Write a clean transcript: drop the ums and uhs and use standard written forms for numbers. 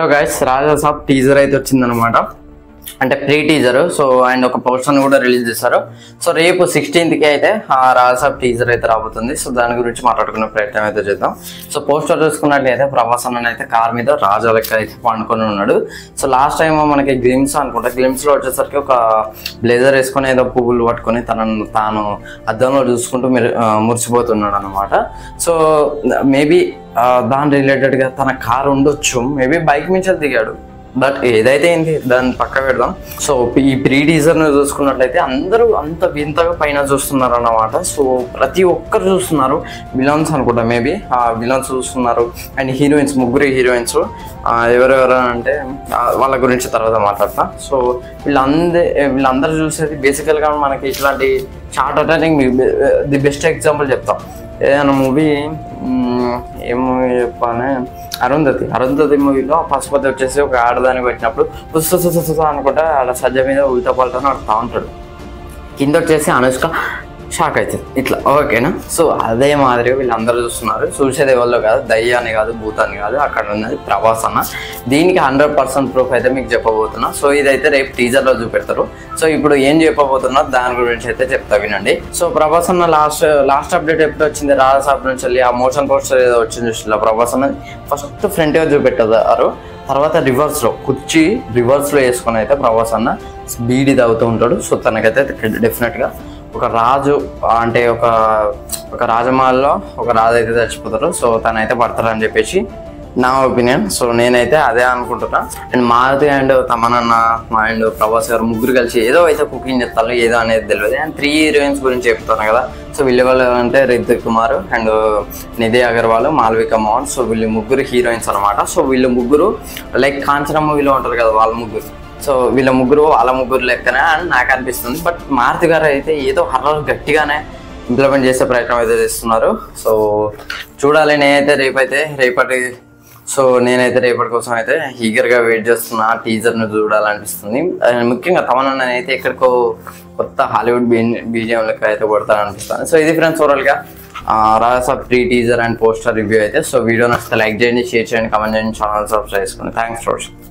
Hello guys, రాజా సాబ్ teaser అయితే వచ్చిందనమాట. అంటే ప్రీ టీజర్. సో అండ్ ఒక పోస్టర్ కూడా రిలీజ్ చేశారు. సో రేపు 16th అయితే రాజా సాబ్ టీజర్ అయితే రాబోతుంది. సో దాని గురించి మాట్లాడుకునే ప్రయత్నం అయితే చేద్దాం. సో పోస్టర్ చూసుకున్నట్లయితే ప్రభాస్ అన్న అయితే కార్ మీద రాజా లెక్క అయితే పండుకొని ఉన్నాడు. సో లాస్ట్ టైం మనకి గ్లిమ్స్ అనుకుంటా, గ్లిమ్స్ లో వచ్చేసరికి ఒక బ్లేజర్ వేసుకొని ఏదో పువ్వులు పట్టుకొని తాను అద్దంలో చూసుకుంటూ మురిసిపోతున్నాడు అనమాట. సో మేబీ దాని రిలేటెడ్ గా తన కార్ ఉండొచ్చు, మేబీ బైక్ నుంచి దిగాడు. బట్ ఏదైతే ఏంటి దాన్ని పక్క పెడదాం. సో ఈ ప్రీ టీజర్ని చూసుకున్నట్లయితే అందరూ అంత వింతగా పైన చూస్తున్నారు అన్నమాట. సో ప్రతి ఒక్కరు చూస్తున్నారు. విలన్స్ అనుకుంటా, మేబీ విలన్స్ చూస్తున్నారు. అండ్ హీరోయిన్స్, ముగ్గురు హీరోయిన్స్ ఎవరెవరు అంటే వాళ్ళ గురించి తర్వాత మాట్లాడతా. సో వీళ్ళందరూ చూసేది బేసికల్గా మనకి ఇట్లాంటి short attacking the best example చెప్తాం. ఏదైనా మూవీ, ఏ మూవీ చెప్పానే, అరుంధతి మూవీలో పశుపతి వచ్చేసి ఒక ఆడదానికి పెట్టినప్పుడు పుస్తక అనుకుంటా ఆడ సజ్జ మీద ఉల్టా పల్టా నడుతూ ఉంటాడు. కింద వచ్చేసి అనుష్క షాక్ అవుతుంది ఇట్లా, ఓకేనా. సో అదే మాదిరిగా వీళ్ళందరూ చూస్తున్నారు. చూసేది ఎవరిలో కాదు, దయ్యాన్ని కాదు, భూతాన్ని కాదు, అక్కడ ఉన్నది ప్రభాస్ అన్న. దీనికి 100% ప్రూఫ్ అయితే మీకు చెప్పబోతున్నా. సో ఇదైతే రేపు టీజర్లో చూపెడతారు. సో ఇప్పుడు ఏం చెప్పబోతున్నా దాని గురించి అయితే చెప్తా, వినండి. సో ప్రభాస్ అన్న లాస్ట్ అప్డేట్ ఎప్పుడు వచ్చింది, రాజా సాబ్ నుంచి వెళ్ళి ఆ మోషన్ పోస్టర్ ఏదో వచ్చింది చూసిన ప్రభాస్ అన్న ఫస్ట్ ఫ్రంట్గా చూపెట్టారు. తర్వాత రివర్స్లో కుర్చీ రివర్స్లో వేసుకొని అయితే ప్రభాస్ అన్న బీడీ తాగుతూ ఉంటాడు. సో తనకైతే డెఫినెట్గా ఒక రాజు అంటే ఒక రాజమహల్లో ఒక రాజు అయితే చచ్చిపోతారు. సో తనైతే పడతారని చెప్పేసి నా ఒపీనియన్. సో నేనైతే అదే అనుకుంటున్నా. And Maruthi and Tamannaah and Prabhas garu ముగ్గురు కలిసి ఏదో అయితే కుకింగ్ చేస్తారు, ఏదో అనేది తెలియదు. అండ్ 3 హీరోయిన్స్ గురించి చెప్తాను కదా. సో వీళ్ళు అంటే రితిక్ కుమార్ అండ్ నిధి అగర్వాల్, మాల్విక మోహన్. సో వీళ్ళు ముగ్గురు హీరోయిన్స్ అనమాట. సో వీళ్ళు ముగ్గురు లైక్ కాంచన మూవీలో ఉంటారు కదా వాళ్ళ ముగ్గురు. సో వాళ్ళ ముగ్గురు లెక్కనే అని నాకు అనిపిస్తుంది. బట్ మారుతి గారు అయితే ఏదో హర్రర్ గట్టిగానే ఇంప్లిమెంట్ చేసే ప్రయత్నం అయితే చేస్తున్నారు. సో చూడాలి. నేనైతే రేపటి కోసం అయితే ఈగర్గా వెయిట్ చేస్తున్నా. టీజర్ను చూడాలనిపిస్తుంది. ముఖ్యంగా తమన్నా అయితే ఎక్కడికో కొత్త హాలీవుడ్ బీజిఎం లెక్క అయితే కొడతారనిపిస్తుంది. సో ఇది ఫ్రెండ్స్ ఓవరాల్గా Raja Saab pre teaser and poster review అయితే. సో వీడియో నచ్చితే లైక్ చేయండి, షేర్ చేయండి, కామెంట్ చేయండి, ఛానల్ సబ్స్క్రైబ్ చేసుకోండి. Thanks for watching.